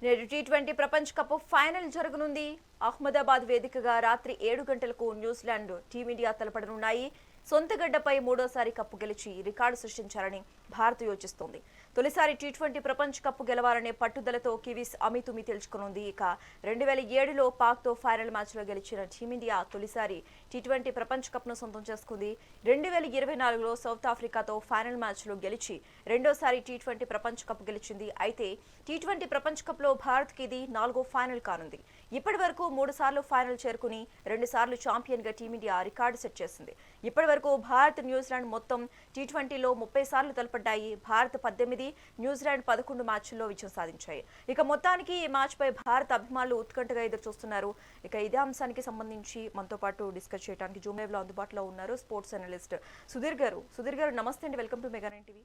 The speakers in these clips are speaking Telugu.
నేడు టీ20 ప్రపంచ కప్ ఫైనల్ జరగనుంది. అహ్మదాబాద్ వేదికగా రాత్రి 7 గంటలకు న్యూజిలాండ్ టీమిండియా తలపడనున్నాయి. సొంత గడ్డపై మూడోసారి కప్పు గెలిచి రికార్డు సృష్టించాలని భారత్ యోచిస్తోంది. తొలిసారి టీ20 ప్రపంచ కప్పు గెలవాలనే పట్టుదలతో కివీస్ అమితుమి తేల్చుకునుంది. ఇక 2007లో పాక్తో ఫైనల్ మ్యాచ్లో గెలిచిన టీమిండియా తొలిసారి టీ20 ప్రపంచ కప్ను సొంతం చేసుకుంది. 2024లో సౌత్ ఆఫ్రికాతో ఫైనల్ మ్యాచ్లో గెలిచి రెండోసారి టీ20 ప్రపంచ కప్ గెలిచింది. అయితే టీ20 ప్రపంచ కప్లో భారత్కి ఇది 4వ ఫైనల్ కానుంది. ఇప్పటి వరకు 3 సార్లు ఫైనల్ చేరుకుని 2 సార్లు ఛాంపియన్గా టీమిండియా రికార్డు సెట్ చేసింది. ఇప్పటి వరకు భారత్, న్యూజిలాండ్ మొత్తం టీ20లో 30 సార్లు తలపడ్డాయి. భారత్ 18, న్యూజిలాండ్ 11 మ్యాచ్ల్లో విజయం సాధించాయి. ఇక మొత్తానికి ఈ మ్యాచ్పై భారత అభిమానులు ఉత్కంఠగా ఎదురు చూస్తున్నారు. ఇక ఇదే అంశానికి సంబంధించి మనతో పాటు డిస్కస్ చేయడానికి జూమ్ లైవ్ లో అందుబాటులో ఉన్నారు స్పోర్ట్స్ అనలిస్ట్ సుధీర్ గారు. సుధీర్ గారు నమస్తే అండి, వెల్కమ్ టు మెగా 9 టీవీ.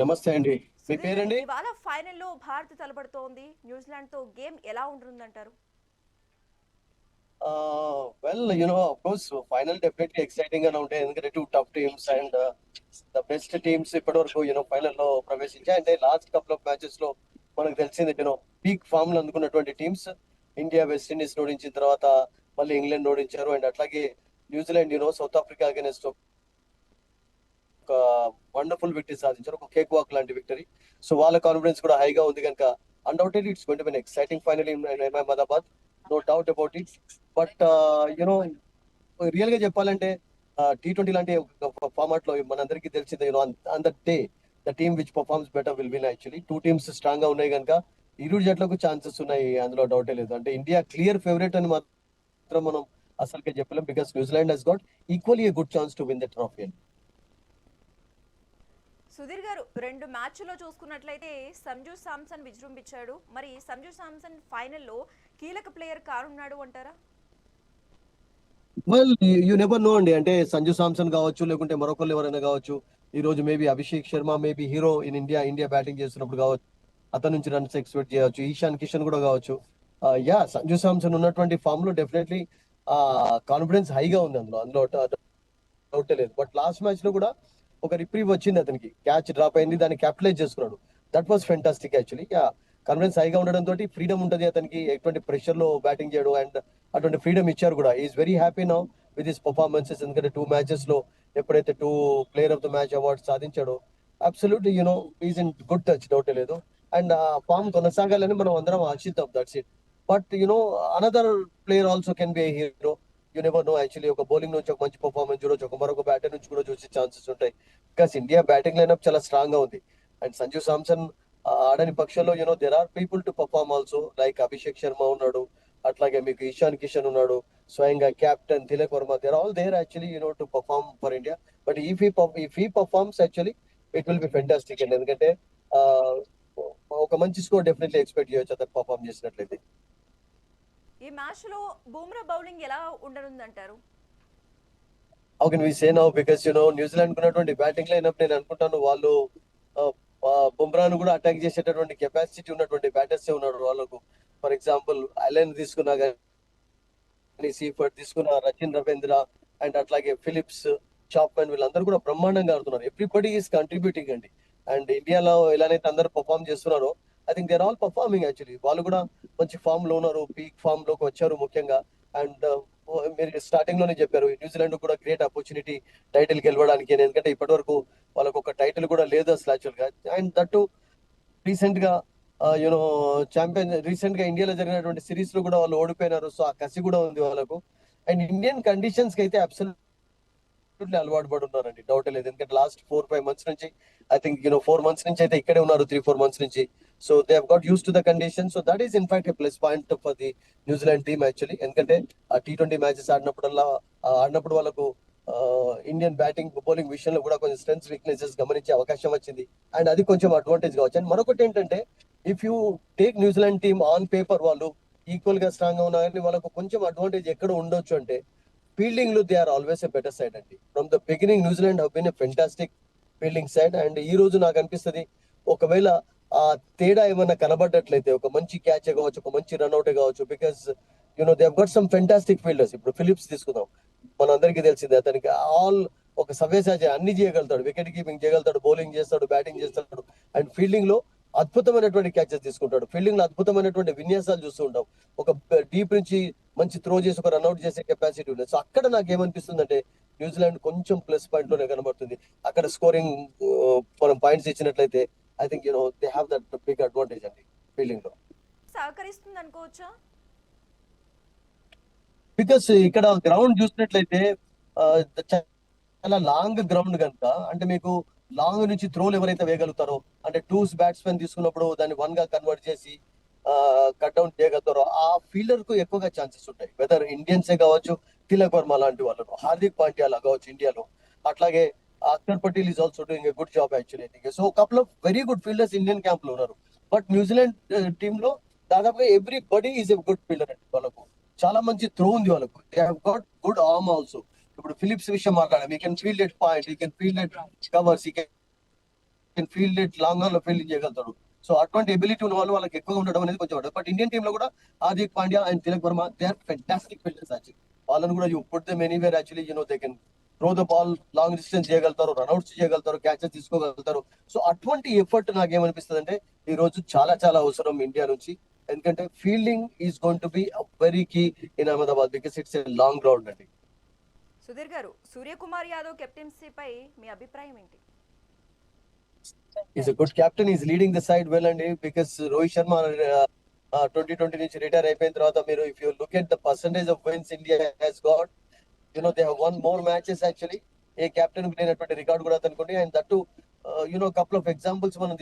నమస్తే అండి, మీ పేరండి? ఇవాళ ఫైనల్లో భారత్ తలపడుతోంది. న్యూజిలాండ్ తో గేమ్ ఎలా ఉంటుందంటారు? Well of course final definitely exciting గానే ఉంటాయి. ఎందుకంటే 2 tough teams and the best teams ఇప్పటి వరకు ఫైనల్ లో ప్రవేశించాయి. అంటే లాస్ట్ కపుల్ ఆఫ్ మ్యాచెస్ లో మనకు తెలిసింది పీక్ ఫామ్ లో అందుకున్నటువంటి టీమ్స్. ఇండియా వెస్ట్ ఇండీస్ ఓడించిన తర్వాత మళ్ళీ ఇంగ్లాండ్ ఓడించారు. అండ్ అట్లాగే న్యూజిలాండ్ సౌత్ ఆఫ్రికా అగైనెస్ట్ ఒక వండర్ఫుల్ విక్టరీ సాధించారు, ఒక కేక్ వాక్ లాంటి విక్టరీ. సో వాళ్ళ కాన్ఫిడెన్స్ కూడా హైగా ఉంది కనుక undoubtedly it's going to be exciting final in Ahmedabad, no doubt about it. But real గా చెప్పాలంటే టీ20 లాంటి ఒక ఫార్మాట్ లో మనందరికీ తెలిసిందే, on the day the team which performs better will win. Actually 2 teams strong గా ఉన్నాయి కనుక ఇరు జట్లకు ఛాన్సెస్ ఉన్నాయి, అందులో డౌటే లేదు. అంటే ఇండియా క్లియర్ ఫేవరెట్ అని మాత్రం మనం అసలుకే చెప్పలేం, because New Zealand has got equally a good chance to win the trophy. Sudheer గారు, 2 మ్యాచ్ల్లో చూసుకున్నట్లయితే సంజు శాంసన్ విజృంభించాడు. మరి సంజు శాంసన్ ఫైనల్లో కీలక ప్లేయర్ కానున్నాడు అంటారా? వెల్, యూ నెవర్ నో అండి. అంటే సంజు సామ్సన్ కావచ్చు, లేకుంటే మరొకళ్ళు ఎవరైనా కావచ్చు. ఈ రోజు maybe Abhishek Sharma maybe hero in India batting చేస్తున్నప్పుడు కావచ్చు, అతని నుంచి రన్స్ ఎక్స్పెక్ట్ చేయవచ్చు. ఈశాన్ కిషన్ కూడా కావచ్చు. సంజు సామ్సన్ ఉన్నటువంటి ఫామ్ లో డెఫినెట్లీ కాన్ఫిడెన్స్ హైగా ఉంది, అందులో డౌట్ లేదు. బట్ లాస్ట్ మ్యాచ్ లో కూడా ఒక రిప్రీవ్ వచ్చింది అతనికి, క్యాచ్ డ్రాప్ అయింది, దాన్ని క్యాపిటలైజ్ చేసుకున్నాడు. That was fantastic actually. Confidence హైగా ఉండడంతో ఫ్రీడమ్ ఉంటుంది అతనికి, ఎటువంటి ప్రెషర్ లో బ్యాటింగ్ చేయడం, అండ్ అటువంటి ఫ్రీడమ్ ఇచ్చారు కూడా. Is very happy now with his performances. ఎందుకంటే 2 మ్యాచెస్ లో ఎప్పుడైతే 2 player of the match award సాధించాడో absolutely is in good touch, డౌట్ లేదు. అండ్ ఆ ఫామ్ కొనసాగాలని మనం అందరం ఆశిద్దాం, that's it. But another player also can be a hero. You never know actually. ఒక బౌలింగ్ నుంచి ఒక మంచి పర్ఫార్మెన్స్ చూడొచ్చు, ఒక మరొక బ్యాటర్ నుంచి కూడా చూసే ఛాన్సెస్ ఉంటాయి. బికాస్ ఇండియా బ్యాటింగ్ లైనప్ చాలా స్ట్రాంగ్ గా ఉంది. అండ్ సంజు సామ్సన్ ఆడని పక్షంలో there are people to perform also, like Abhishek Sharma ఉన్నాడు, అట్లాగే మీకు ఈశాన్ కిషన్ ఉన్నాడు, స్వయంగా captain Tilak Varma. They're all there actually to perform for India. But if he performs actually it will be fantastic అండి. ఎందుకంటే ఒక మంచి స్కోర్ డెఫినెట్లీ ఎక్స్పెక్ట్ చేయొచ్చు అతను పర్ఫార్మ్ చేసినట్లయితే. ఈ మ్యాచ్ లో బుమ్రా బౌలింగ్ ఎలా ఉండనుందంటారు? How can we say now, because New Zealand ఉన్నటువంటి బ్యాటింగ్ లైనప్ నేను అనుకుంటాను వాళ్ళు బుమ్రాను కూడా అటాక్ చేసేటటువంటి కెపాసిటీ ఉన్నటువంటి బ్యాటర్స్ ఉన్నారు వాళ్ళకు. ఫర్ ఎగ్జాంపుల్ అలెన్ తీసుకున్నా కానీ, సీఫర్డ్ తీసుకున్న, రచిన్ రవీంద్ర, అండ్ అట్లాగే ఫిలిప్స్, చాప్మెన్, వీళ్ళందరూ కూడా బ్రహ్మాండంగా ఆడుతున్నారు. ఎవ్రీబడి ఈస్ కంట్రిబ్యూటింగ్ అండి. అండ్ ఇండియాలో ఎలానైతే అందరూ పర్ఫార్మ్ చేస్తున్నారో I think they're all performing actually. వాళ్ళు కూడా మంచి ఫామ్ లో ఉన్నారు, పీక్ ఫామ్ లోకి వచ్చారు ముఖ్యంగా. అండ్ మీరు స్టార్టింగ్ లోనే చెప్పారు, న్యూజిలాండ్ కూడా గ్రేట్ ఆపర్చునిటీ టైటిల్ గెలవడానికి. ఎందుకంటే ఇప్పటి వరకు వాళ్ళకు ఒక టైటిల్ కూడా లేదు అసలు యాక్చువల్ గా. అండ్ దట్టు రీసెంట్ గా రీసెంట్ గా ఇండియాలో జరిగినటువంటి సిరీస్ లో కూడా వాళ్ళు ఓడిపోయినారు. సో ఆ కసి కూడా ఉంది వాళ్ళకు. అండ్ ఇండియన్ కండిషన్స్ కి అయితే అబ్సల్యూట్లీ అలవాటు పడి ఉన్నారండి, డౌట్ లేదు. ఎందుకంటే లాస్ట్ 4-5 మంత్స్ నుంచి ఐ థింక్ 4 మంత్స్ నుంచి అయితే ఇక్కడే ఉన్నారు, 3-4 మంత్స్ నుంచి. So they have got use to the condition. So that is in fact A plus point for the New Zealand team actually. ఎందుకంటే ఆ టీ20 మ్యాచెస్ ఆడినప్పుడు వాళ్ళకు ఇండియన్ బ్యాటింగ్ బౌలింగ్ విషయంలో కూడా కొంచెం స్ట్రెంగ్స్ వీక్నెసెస్ గమనించే అవకాశం వచ్చింది. అండ్ అది కొంచెం అడ్వాంటేజ్ కావచ్చు. అండ్ మరొకటి ఏంటంటే, if you take New Zealand team on paper వాళ్ళు ఈక్వల్ గా స్ట్రాంగ్ గా ఉన్నా కానీ వాళ్ళకు కొంచెం అడ్వాంటేజ్ ఎక్కడ ఉండొచ్చు అంటే ఫీల్డింగ్ లో they are always a better side అండి. From the beginning New Zealand have been a fantastic fielding side. And ఈ రోజు నాకు అనిపిస్తుంది, ఒకవేళ ఆ తేడా ఏమైనా కనబడ్డట్లయితే ఒక మంచి క్యాచ్ కావచ్చు, ఒక మంచి రన్అట్ కావచ్చు. Because they have got some fantastic fielders. ఇప్పుడు ఫిలిప్స్ తీసుకుందాం, మనందరికీ తెలిసిందే. అతనికి ఆల్ ఒక సవ్యసాచి అన్ని చేయగలుగుతాడు, వికెట్ కీపింగ్ చేయగలుగుతాడు, బౌలింగ్ చేస్తాడు, బ్యాటింగ్ చేస్తాడు. అండ్ ఫీల్డింగ్ లో అద్భుతమైనటువంటి క్యాచెస్ తీసుకుంటాడు. ఫీల్డింగ్ లో అద్భుతమైనటువంటి విన్యాసాలు చూస్తూ ఉంటాం. ఒక డీప్ నుంచి మంచి త్రో చేసి ఒక రన్అట్ చేసే కెపాసిటీ ఉంది. సో అక్కడ నాకు ఏమనిపిస్తుందంటే న్యూజిలాండ్ కొంచెం ప్లస్ పాయింట్ లోనే కనబడుతుంది. అక్కడ స్కోరింగ్ మనం పాయింట్స్ ఇచ్చినట్లయితే I think they have that big advantage అండి ఫీల్డింగ్ లో. సహకరిస్తుంది అనుకోవచ్చా? బికాస్ ఇక్కడ గ్రౌండ్ చూసినట్లయితే ఆ, చాలా లాంగ్ గ్రౌండ్ కనుక, అంటే మీకు లాంగ్ నుంచి త్రోలు ఎవరైతే వేయగలుగుతారో, అంటే టూస్ బ్యాట్స్మెన్ తీసుకున్నప్పుడు దాన్ని వన్ గా కన్వర్ట్ చేసి కట్అవుట్ చేయగలుగుతారో ఆ ఫీల్డర్ కు ఎక్కువగా ఛాన్సెస్ ఉంటాయి. వెదర్ ఇండియన్సే కావచ్చు, తిలక్ వర్మ లాంటి వాళ్ళు, హార్దిక్ పాండ్యా లా కావచ్చు ఇండియాలో. అట్లాగే Axar Patel is also doing a good job actually. So couple of very good fielders Indian camp లో ఉన్నారు. బట్ న్యూజిలాండ్ టీమ్ లో దాదాపుగా everybody is a good fielder అండి. వాళ్ళకు చాలా మంచి త్రో ఉంది వాళ్ళకు. They have got good arm also. ఇప్పుడు ఫిలిప్స్ విషయం మాట్లాడాం, he can field at point, he can field at covers, he can field at long on లో ఫీల్డింగ్ చేయగలుగుతాడు. సో అటువంటి ఎబిలిటీ ఉన్న వాళ్ళు వాళ్ళకి ఎక్కువగా ఉండడం అనేది కొంచెం. బట్ ఇండియన్ టీమ్ లో కూడా Hardik Pandya and Tilak Varma they are fantastic fielders actually. వాళ్ళని కూడా you put them anywhere actually, they can throw the ball long distance చేయగలుగుతారు, రన్అట్స్ చేయగలుగుతారు, క్యాచెస్ తీసుకోగలుగుతారు. సో అటువంటి ఎఫర్ట్ నాకేమనిపిస్తుంది అంటే ఈ రోజు చాలా చాలా అవసరం ఇండియా నుంచి. ఎందుకంటే fielding is going to be very key in Ahmedabad because it's a long ground అండి. సుధీర్ గారు, సూర్యకుమార్ యాదవ్ కెప్టెన్సీపై మీ అభిప్రాయం ఏంటి? Is a good captain, is leading the side well అండి. బికాస్ రోహిత్ శర్మ 2020 నుంచి రిటైర్ అయిపోయిన తర్వాత మీరు if you look at the percentage of wins India has got, they have won more matches actually. ఏ క్యాప్టెన్ లేనటువంటి రికార్డ్ కూడా అనుకోండి. And that couple of examples మనం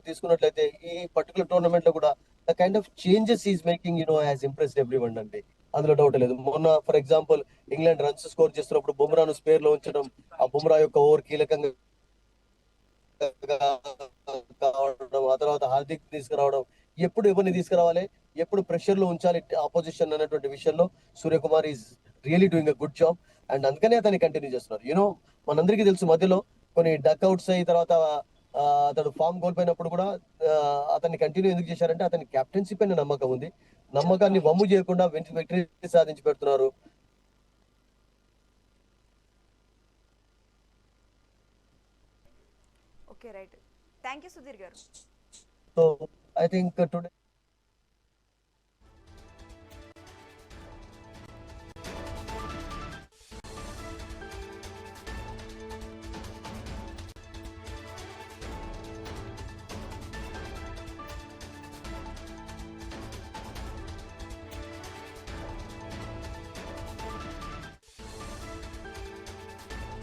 తీసుకున్నట్లయితే ఈ పర్టికులర్ టోర్నమెంట్ లో కూడా the kind of changes is making has impressed everyone అండి. అందులో డౌట్ లేదు. మొన్న for example England runs score చేస్తున్నప్పుడు బుమ్రాను స్పేర్ లో ఉంచడం, ఆ బుమ్రా యొక్క ఓవర్ కీలకంగా కావడం, ఆ తర్వాత హార్దిక్ తీసుకురావడం, ఎప్పుడు ఎవరిని తీసుకురావాలి, ఎప్పుడు ప్రెషర్ లో ఉంచాలి ఆపోజిషన్ అన్నటువంటి విషయంలో Suryakumar is really doing a good job. And అందుకనే అతన్ని కంటిన్యూ చేస్తున్నారు. మనందరికీ తెలుసు మధ్యలో కొన్ని డక్అవుట్స్ అయిన తర్వాత అతడు ఫామ్ కోల్పోయినప్పుడు కూడా అతన్ని కంటిన్యూ ఎందుకు చేశారంటే అతని కెప్టెన్సీ పైన నమ్మకం ఉంది. నమ్మకాన్ని వమ్ము చేయకుండా విక్టరీ సాధించి పెడుతున్నారు. Okay, right. Thank you Sudheer గారు. So I think today